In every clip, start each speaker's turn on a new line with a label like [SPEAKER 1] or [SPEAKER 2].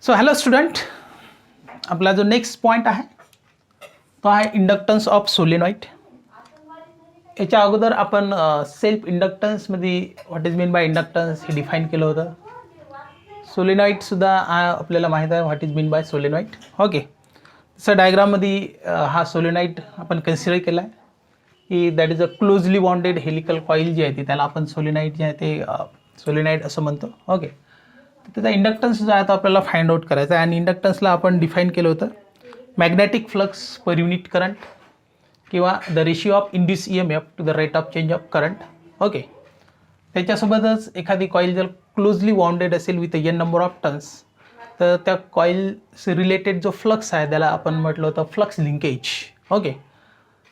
[SPEAKER 1] So hello student, आपला जो next point आहे तो आहे इंडक्टन्स ऑफ सोलेनॉइड. याच्या अगोदर आपण सेल्फ इंडक्टन्समध्ये what is mean by inductance हे डिफाईन केलं होतं. सोलेनॉइडसुद्धा आपल्याला माहीत आहे what is mean by solenoid. Okay, तसं डायग्राममध्ये हा सोलेनॉइड आपण कन्सिडर केला आहे की that is a closely bonded helical coil जी आहे ती त्याला आपण सोलेनॉइड जे आहे ते सोलेनॉइड असं म्हणतो. ओके, त्याचा इंडक्टन्स जो आहे तो आपल्याला फाइंड आउट करायचा आहे आणि इंडक्टन्सला आपण डिफाईन केलं होतं magnetic flux per unit current किंवा the ratio of induce EMF to the rate of change of current. Okay, त्याच्यासोबतच एखादी कॉईल जर क्लोजली बाउंडेड असेल with N number of turns तर त्या कॉईलशी रिलेटेड जो फ्लक्स आहे त्याला आपण म्हटलं होतं फ्लक्स लिंकेज. ओके,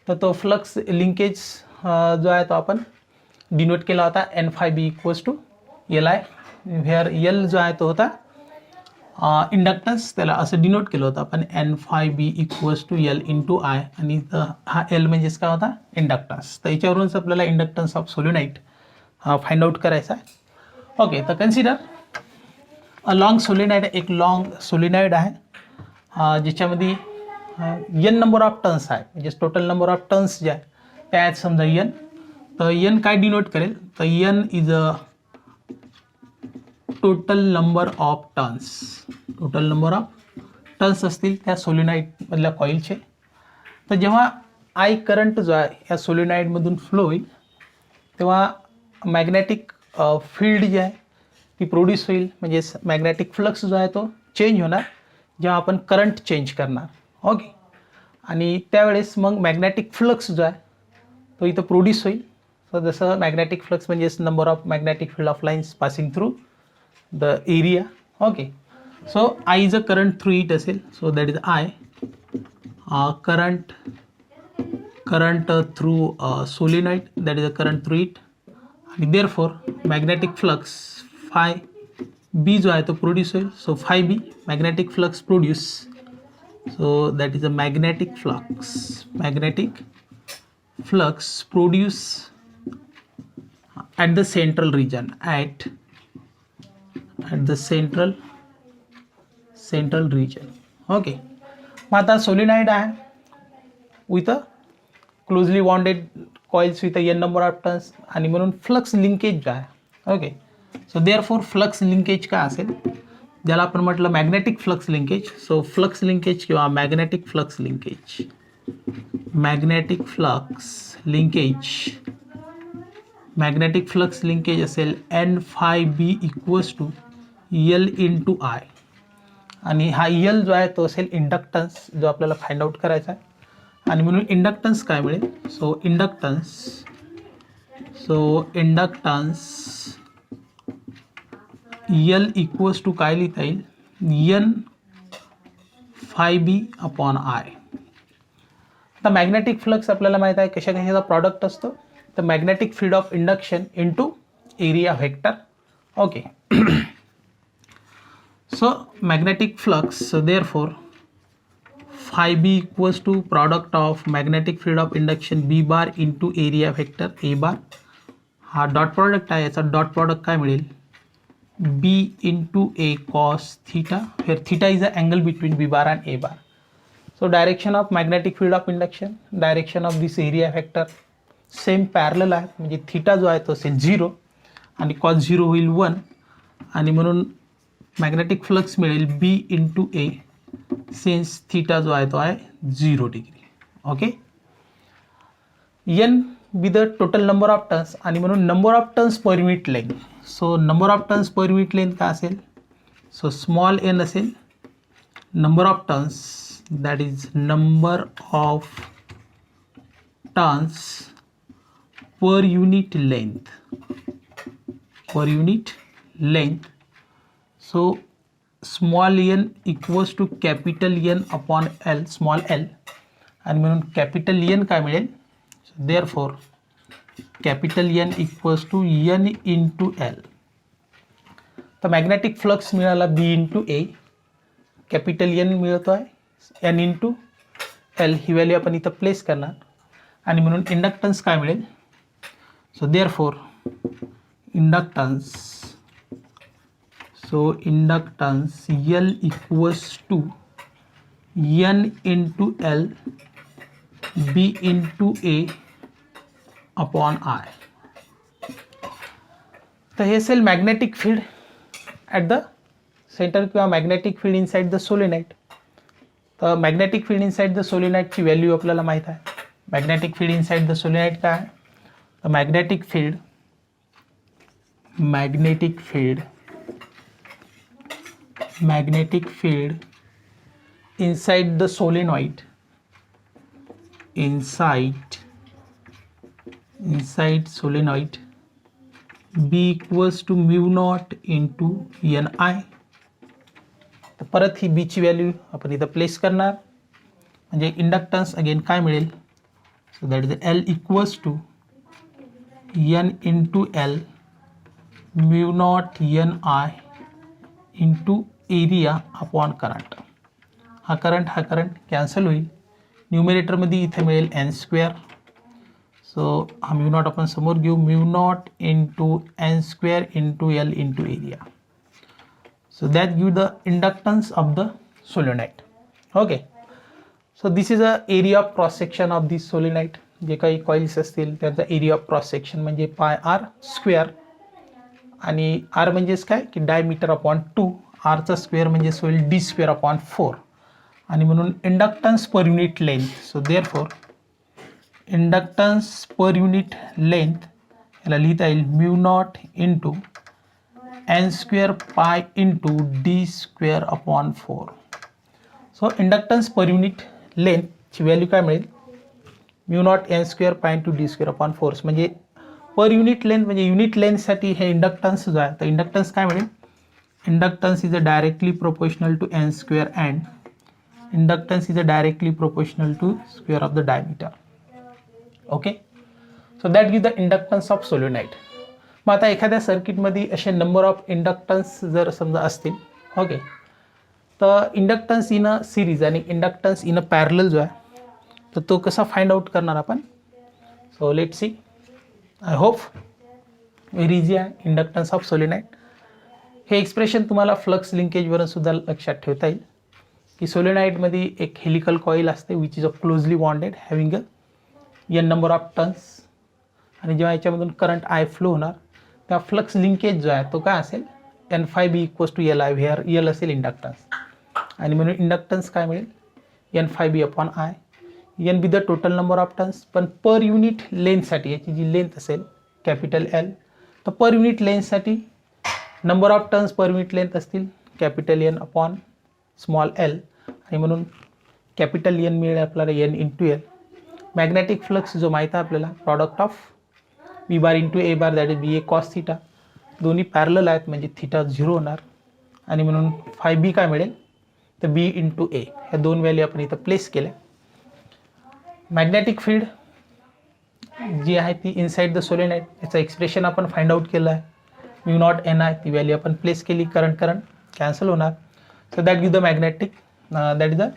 [SPEAKER 1] तर तो फ्लक्स लिंकेज जो आहे तो आपण डिनोट केला होता N∅B equals to Li, where L जो आहे तो होता इंडक्टन्स, त्याला असं डिनोट केलं होतं आपण N∅B equals to L into I आणि हा L म्हणजेच काय होता इंडक्टन्स. तर याच्यावरूनच आपल्याला inductance of solenoid find out करायचा आहे. ओके, तर कन्सिडर अ लॉंग सोलेनॉइड, एक लॉंग सोलेनॉइड आहे ज्याच्यामध्ये N नंबर ऑफ टर्न्स आहे, म्हणजे टोटल नंबर ऑफ टर्न्स जे आहे त्या आहेत समजा N. तर N काय डिनोट करेल, तर N is a total number of turns. Total number of turns असतील त्या सोलेनॉइडमधल्या कॉईलचे. तर जेव्हा I करंट जो आहे या सोलेनॉइडमधून फ्लो होईल तेव्हा मॅग्नेटिक फील्ड जी आहे ती प्रोड्यूस होईल, म्हणजे मॅग्नेटिक फ्लक्स जो आहे तो चेंज होणार जेव्हा आपण करंट चेंज करणार. ओके, आणि त्यावेळेस मग मॅग्नेटिक फ्लक्स जो आहे तो इथं प्रोड्यूस होईल. तर जसं मॅग्नेटिक फ्लक्स म्हणजे number of magnetic field of lines passing through the area. Okay, so I is a current through it असेल, so that is I current through solenoid, that is a current through it, आणि therefore magnetic flux phi B जो आहे तो produce होईल. So phi B magnetic flux produce, so that is a magnetic flux produce at the central region, at the central region. Okay, मग आता solenoid आहे with a closely bonded coils with N number of turns आणि म्हणून flux linkage जो आहे. Okay, so therefore flux linkage काय असेल ज्याला आपण म्हटलं magnetic flux linkage. So flux linkage किंवा मॅग्नेटिक फ्लक्स लिंकेज असेल N∅B equals to L into I, आणि हा L जो आहे तो असेल इंडक्टन्स जो आपल्याला फाइंड आउट करायचा आहे. आणि म्हणून इंडक्टन्स काय मिळेल, so inductance L equals to काय लिहिता येईल N∅B अपॉन I. आता मॅग्नेटिक फ्लक्स आपल्याला माहीत आहे कशा कशाचा प्रॉडक्ट असतो, तर magnetic field of induction into area vector. Okay, so magnetic flux, so therefore phi b equals to product of magnetic field of induction b bar into area vector a bar. हा dot product आहे, याचा dot product काय मिळेल b into a cos theta, where theta is the angle between b bar and a bar. So direction of magnetic field of induction, direction of this area vector same parallel आहे, म्हणजे theta जो आहे तो असेल 0 आणि cos 0 होईल 1, आणि म्हणून मॅग्नेटिक फ्लक्स मिळेल B into A since theta जो आहे तो आहे 0 degree. Okay, N be the total number of turns आणि म्हणून number of turns per unit length. So number of turns per unit length काय असेल, सो स्मॉल n असेल number of turns, that is number of turns per unit length. So small n equals to capital N upon L, small l, आणि म्हणून capital N काय मिळेल, therefore capital N equals to N into L. तर magnetic flux मिळाला B into A, capital N मिळतो आहे N into L, ही value आपण इथं प्लेस करणार, आणि म्हणून इंडक्टन्स काय मिळेल, so therefore inductance so inductance L equals to N into L B into A upon I. तर हे असेल magnetic field at the centre किंवा magnetic field inside the solenoid. तर मॅग्नेटिक फील्ड इनसाइड द सोलेनाइडची value आपल्याला माहीत आहे. Magnetic field inside the solenoid काय आहे? तर magnetic field inside the solenoid, inside solenoid B equals to mu naught into Ni. तर परत ही B ची व्हॅल्यू आपण इथं प्लेस करणार, म्हणजे इंडक्टन्स अगेन काय मिळेल? So that is L equals to N into L mu naught Ni into area upon current. हा करंट कॅन्सल होईल. न्यूमरेटरमध्ये इथे मिळेल n². सो हा म्यू नॉट आपण समोर घेऊ, mu naught into n² into L into area. So that give the inductance of the solenoid. Okay, so this is a area of cross section of this solenoid. जे काही coils असतील त्याचा area of cross section म्हणजे πr². आणि r म्हणजेच काय की diameter upon 2. rचा square म्हणजे होईल d² अपॉन 4. आणि म्हणून inductance per unit length. So therefore inductance per unit length याला लिहिता येईल mu naught into n² pi into d² upon 4. So inductance per unit लेंथची व्हॅल्यू काय मिळेल? Mu naught n² pi into d² upon 4. म्हणजे per unit length म्हणजे unit लेंथसाठी हे इंडक्टन्स जो आहे तर इंडक्टन्स काय मिळेल? Inductance is a directly proportional to n² and inductance is a directly proportional to square of the diameter. Okay, so that give the inductance of solenoid. मग आता एखाद्या सर्किटमध्ये असे नंबर ऑफ इंडक्टन्स जर समजा असतील, ओके, तर इंडक्टन्स इन अ सिरीज आणि इंडक्टन्स इन अ पॅरलल जो आहे तर तो कसा फाइंड आउट करणार आपण? So let see. I hope very easy आहे इंडक्टन्स ऑफ सोलेनाइड. हे एक्सप्रेशन तुम्हाला फ्लक्स लिंकेजवरून सुद्धा लक्षात ठेवता येईल की सोलेनाइडमध्ये एक हेलिकल कॉईल असते which is a closely bonded having a n number of turns. आणि जेव्हा याच्यामधून करंट I फ्लो होणार तेव्हा फ्लक्स लिंकेज जो आहे तो काय असेल? n∅b equals to Li, where L असेल इंडक्टन्स. आणि म्हणून इंडक्टन्स काय मिळेल? n∅b upon I. n be the total number of turns. पण पर युनिट लेंथसाठी याची जी लेंथ असेल कॅपिटल L, तर पर युनिट लेंथसाठी number of turns per unit length असतील capital N upon small l. आणि म्हणून कॅपिटल N मिळेल आपल्याला n into L. Magnetic flux जो माहीत आहे आपल्याला product of B bar into A bar that is B A cos theta. दोन्ही पॅरलल आहेत म्हणजे थिटा 0 होणार. आणि म्हणून φb काय मिळेल? तर बी इंटू ए. ह्या दोन व्हॅल्यू आपण इथं प्लेस केल्या. मॅग्नेटिक फील्ड जी आहे ती इनसाइड द सोलेनाइड याचं एक्सप्रेशन आपण फाइंड आउट केलं आहे. म्यू नॉट Ni ती व्हॅल्यू आपण प्लेस केली. करंट कॅन्सल होणार. So that give the magnetic that is the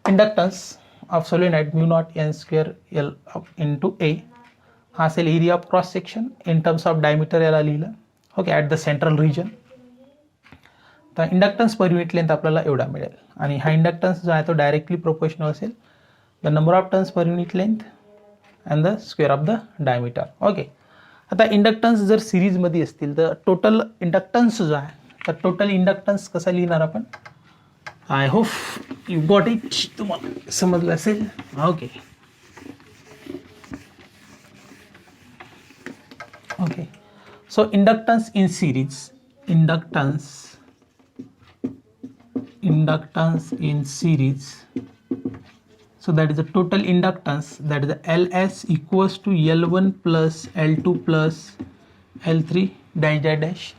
[SPEAKER 1] inductance of solenoid mu naught n² L into A. हा असेल area of cross section. In terms of diameter याला लिहिलं. Okay, at the central region. तर inductance per unit length आपल्याला एवढा मिळेल. आणि हा इंडक्टन्स जो आहे तो डायरेक्टली प्रोपोर्शनल असेल the number of turns per unit length and the square of the diameter. Okay, आता इंडक्टन्स जर सिरीजमध्ये असतील तर टोटल इंडक्टन्स जो आहे तर टोटल इंडक्टन्स कसा लिहिणार आपण? I hope you got it. तुम्हाला समजलं असेल. Okay okay, so inductance in series, inductance in series, so that is the total inductance, that is the Ls equals to L1 plus L2 plus L3 dash dash dash.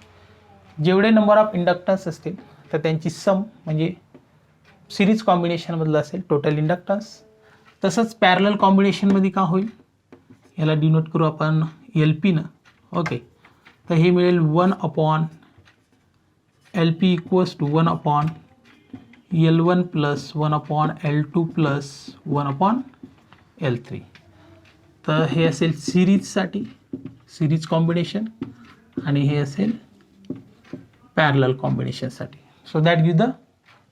[SPEAKER 1] जेवढे number of inductance असतील तर त्यांची सम म्हणजे series कॉम्बिनेशनमधलं असेल total inductance. तसंच parallel कॉम्बिनेशनमध्ये का होईल याला डिनोट करू आपण LP न. ओके, तर हे मिळेल 1 upon LP equals to 1 upon L1 plus 1 upon L2 plus 1 upon L3. तर हे असेल सिरीजसाठी सिरीज कॉम्बिनेशन आणि हे असेल पॅरलल कॉम्बिनेशनसाठी. So that give the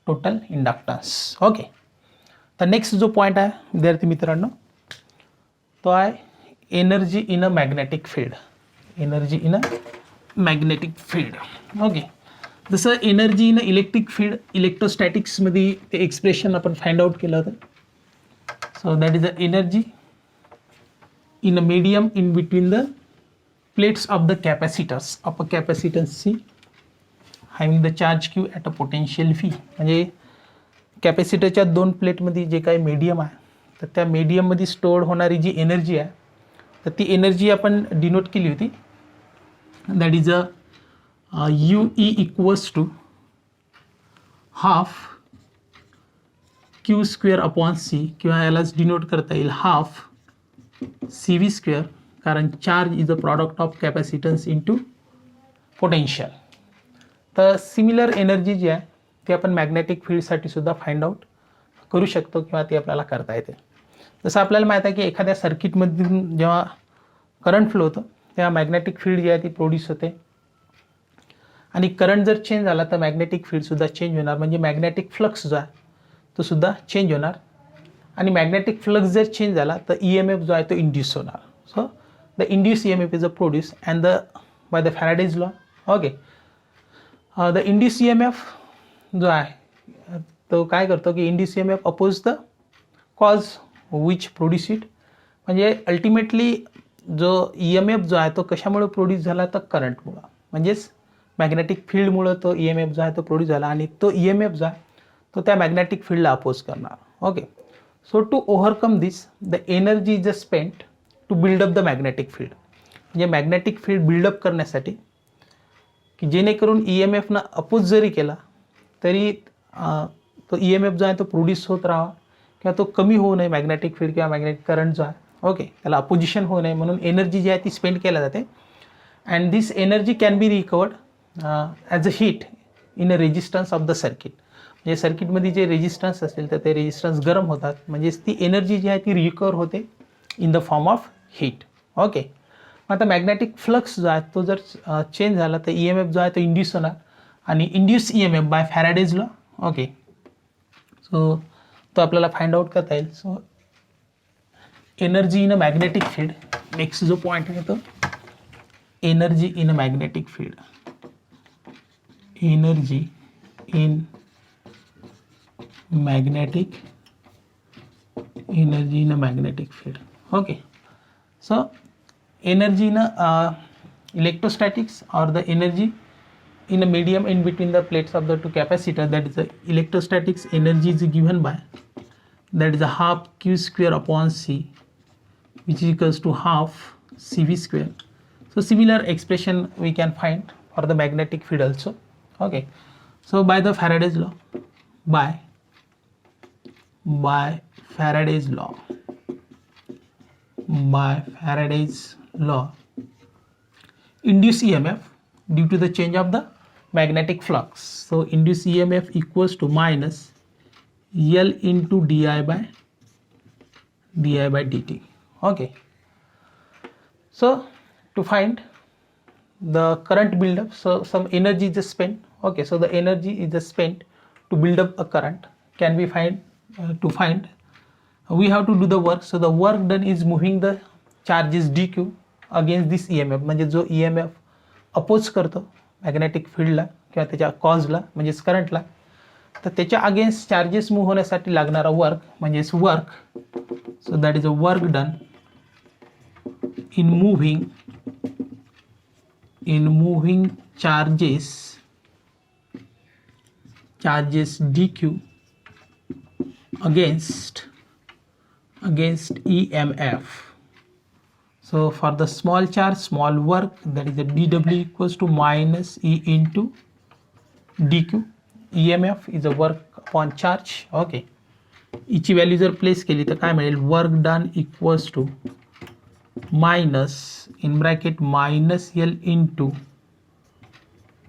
[SPEAKER 1] total inductance. Okay. तर नेक्स्ट जो पॉईंट आहे विद्यार्थी मित्रांनो तो आहे energy in a magnetic field. Energy in a magnetic field. Okay. जसं energy in a electric field इलेक्ट्रोस्टॅटिक्समध्ये ते एक्सप्रेशन आपण फाइंड आउट केलं होतं. So that is the energy in a medium in between the plates of the capacitors of a capacitance C having the charge Q at a potential V. म्हणजे कॅपॅसिटरच्या दोन प्लेटमध्ये जे काही मीडियम आहे तर त्या मीडियममध्ये स्टोअर होणारी जी एनर्जी आहे तर ती एनर्जी आपण डिनोट केली होती. That is a U E equals to half Q square upon C किंवा यालाच डिनोट करता येईल हाफ सी व्ही स्क्वेअर, कारण charge is a product of capacitance into potential. तर सिमिलर एनर्जी जी आहे ती आपण मॅग्नेटिक फील्डसाठी सुद्धा फाइंड आउट करू शकतो किंवा ती आपल्याला करता येते. जसं आपल्याला माहीत आहे की एखाद्या सर्किटमधून जेव्हा करंट फ्लो होतं तेव्हा मॅग्नेटिक फील्ड जी आहे ती प्रोड्यूस होते आणि करंट जर चेंज झाला तर मॅग्नेटिक फील्डसुद्धा चेंज होणार, म्हणजे मॅग्नेटिक फ्लक्स जो आहे तो सुद्धा चेंज होणार आणि मॅग्नेटिक फ्लक्स जर चेंज झाला तर ई एम एफ जो आहे तो इंड्यूस होणार. So the induce E M F is a produce and the by the Faraday's law. Okay. The induce E M F जो आहे तो काय करतो की induce E M F oppose the cause which produce it. म्हणजे ultimately जो E M F जो आहे तो कशामुळे प्रोड्यूस झाला तर करंटमुळं, म्हणजेच मॅग्नेटिक फील्डमुळं तो ई एम एफ जो आहे तो प्रोड्यूस झाला आणि तो ई एम एफ जो आहे तो त्या मॅग्नेटिक फील्डला अपोज करणार. Okay. So to overcome this, the energy is spent to build up the magnetic field. म्हणजे मॅग्नेटिक फील्ड बिल्डअप करण्यासाठी की जेणेकरून ई एम एफनं अपोज जरी केला तरी तो ई एम एफ जो आहे तो प्रोड्यूस होत राहावा किंवा तो कमी होऊ नये मॅग्नेटिक फील्ड किंवा मॅग्नेटिक करंट जो आहे. ओके. त्याला अपोजिशन होऊ नये म्हणून एनर्जी जी आहे ती स्पेंड केल्या जाते and this energy can be recovered as a heat in a resistance of the circuit. म्हणजे सर्किटमध्ये जे रेजिस्टन्स असतील तर ते रेजिस्टन्स गरम होतात, म्हणजेच ती एनर्जी जी आहे ती रिकवर होते in the form of heat. Okay. मग आता मॅग्नेटिक फ्लक्स जो आहे तो जर चेंज झाला तर ई एम एफ जो आहे तो इंड्यूस होणार आणि induce E M F by Faraday's law. Okay. So तो आपल्याला फाइंड आउट करता येईल. So energy in a magnetic field, next जो पॉईंट आहे तो energy in a magnetic field. Energy in magnetic energy in a magnetic field. Okay. So energy in a electrostatics or the energy in a medium in between the plates of the two capacitors, that is the electrostatics energy is given by that is a half q square upon c which is equals to half cv square. So similar expression we can find for the magnetic field also. Okay. So by the Faraday's law, by Faraday's law, induced EMF due to the change of the magnetic flux. So induced EMF equals to minus L into di by dt. Okay. So to find the current buildup, so some energy is spent. Okay. So the energy is spent to build up a current can be to find we have to do the work. So the work done is moving the charges dq against this EMF, म्हणजे जो EMF oppose करतो magnetic फील्डला किंवा त्याच्या कॉजला म्हणजेच करंटला, तर त्याच्या against charges move होण्यासाठी लागणारा वर्क म्हणजेच work. So that is a work done in moving charges dq against EMF. So for the small charge, small work, that is the dw equals to minus E into dq. EMF is a work upon charge. Okay. इची value जर place केली तर काय मिळेल, work done equals to minus in bracket minus L into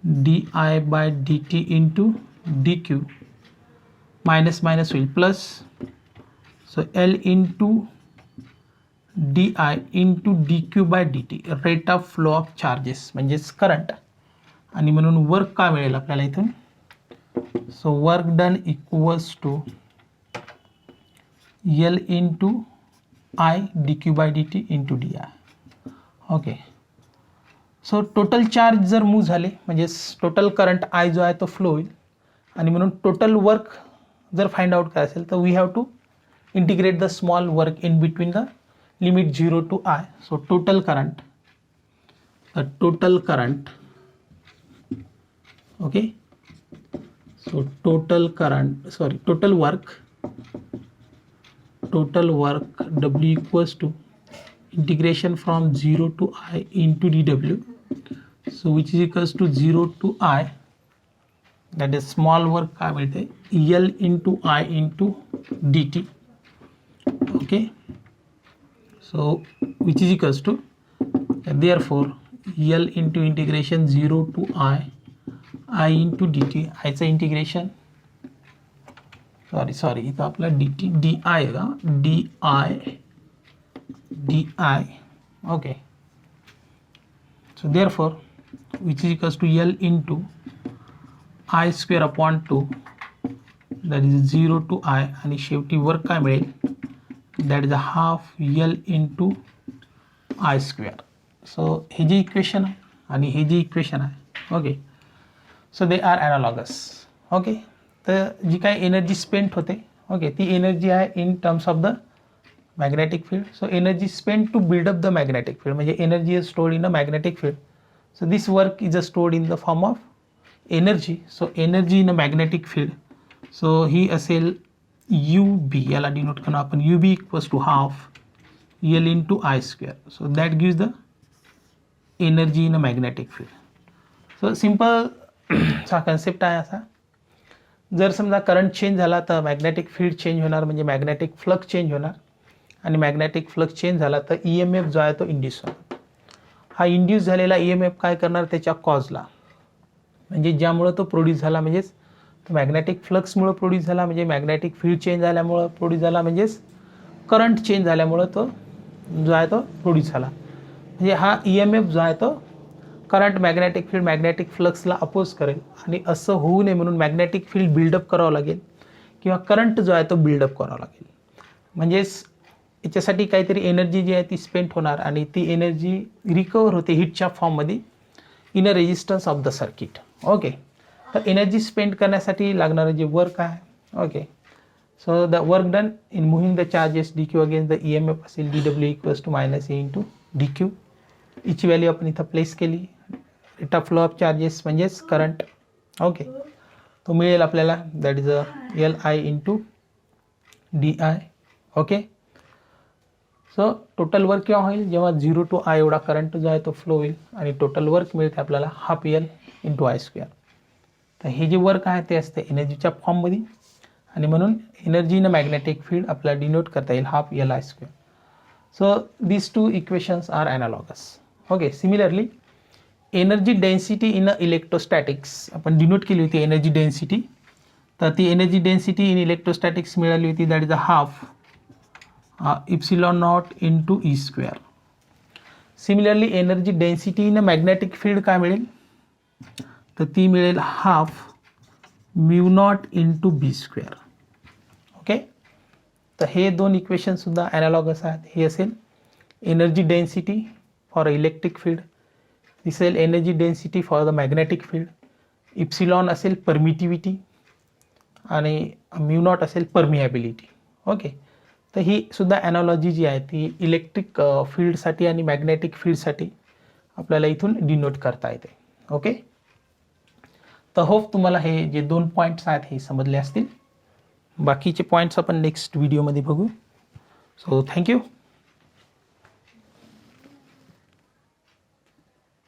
[SPEAKER 1] D I by D T into D Q, minus minus होईल plus. So L into D I into D Q by D T, rate of flow of charges म्हणजेच current, आणि म्हणून work काय मिळेल आपल्याला इथून. So work done equals to L into I D Q by D T into D I. Okay. So total charge जर move झाले म्हणजेच टोटल करंट आय जो आहे तो फ्लो होईल आणि म्हणून टोटल वर्क जर फाइंड आउट करायचं असेल तर we have to integrate the small work in between the limit 0 to I. So total current okay, so total work W equals to integration from 0 to I into dW, so which is equals to 0 to I, that is small work काय मिळते L into I into dt. okay, so which is equals to therefore L into integration 0 to I into dt. I चं integration sorry इथं आपला dt di का di. okay, so therefore which is equals to L into I square upon 2, that is 0 to I, आणि शेवटी work काय मिळेल that is a half L into I square. So हे जे equation आहे आणि हे जे इक्वेशन आहे okay, so they are analogous. Okay, तर जी काही एनर्जी स्पेंड होते ओके ती एनर्जी आहे in terms of the magnetic field. So energy spend to build up the magnetic field म्हणजे energy is stored in a magnetic field. So this work is a stored in the form of energy. So energy in a magnetic field, so ही असेल U B, याला denote करू आपण U B equals to half L into I square. So that gives the energy in a magnetic field. So simple चा concept आहे असा. जर समजा करंट चेंज झाला तर मॅग्नेटिक फील्ड चेंज होणार म्हणजे मॅग्नेटिक फ्लक्स चेंज होणार आणि मॅग्नेटिक फ्लक्स चेंज झाला तर ई एम एफ जो आहे तो इंड्यूस होणार. हा इंड्यूस झालेला ई एम एफ काय करणार त्याच्या कॉजला म्हणजे ज्यामुळं तो प्रोड्यूस झाला म्हणजेच मॅग्नेटिक फ्लक्समुळं प्रोड्यूस झाला म्हणजे मॅग्नेटिक फील्ड चेंज झाल्यामुळं प्रोड्यूस झाला म्हणजेच करंट चेंज झाल्यामुळं तो जो आहे तो प्रोड्यूस झाला. म्हणजे हा ई एम एफ जो आहे तो करंट मॅग्नेटिक फील्ड मॅग्नेटिक फ्लक्सला अपोज करेल आणि असं होऊ नये म्हणून मॅग्नेटिक फील्ड बिल्डअप करावं लागेल किंवा करंट जो आहे तो बिल्डअप करावा लागेल. म्हणजेच याच्यासाठी काहीतरी एनर्जी जी आहे ती स्पेंड होणार आणि ती एनर्जी रिकवर होते हीटच्या फॉर्ममध्ये in a resistance of the circuit. Okay, तर एनर्जी स्पेंड करण्यासाठी लागणारं जे वर्क आहे okay, so the work done in moving the charges D Q against the E M F असेल D W equals to minus A into D Q. हिची value आपण इथं place केली. Rate of flow of charges म्हणजेच current okay तो मिळेल आपल्याला that is a L I into D I. Okay, so total work केव्हा होईल जेव्हा 0 to I एवढा करंट जो आहे तो फ्लो होईल आणि टोटल वर्क मिळते आपल्याला half L into I square. तर हे जे वर्क आहे ते असते एनर्जीच्या फॉर्ममध्ये आणि म्हणून energy in a magnetic field आपल्याला डिनोट करता येईल half L I square. So these two equations are analogous. Okay, similarly energy density in electrostatics आपण डिनोट केली होती एनर्जी डेन्सिटी. तर ती एनर्जी डेन्सिटी इन इलेक्ट्रोस्टॅटिक्स मिळाली होती that is a half epsilon naught into E square. Similarly energy density in magnetic field काय मिळेल तर ती मिळेल half mu naught into B square. Okay, तर हे दोन इक्वेशनसुद्धा ॲनालॉगस आहेत. हे असेल energy density for electric field, दिसेल energy density for the magnetic field. Epsilon असेल परमिटिव्हिटी आणि म्यू नॉट असेल परमिएबिलिटी. ओके, तर ही सुद्धा ॲनॉलॉजी जी आहे ती इलेक्ट्रिक फील्डसाठी आणि मॅग्नेटिक फील्डसाठी आपल्याला इथून डिनोट करता येते. ओके, तर होप तुम्हाला हे जे 2 पॉईंट्स आहेत हे समजले असतील. बाकीचे पॉईंट्स आपण नेक्स्ट व्हिडिओमध्ये बघू. So thank you.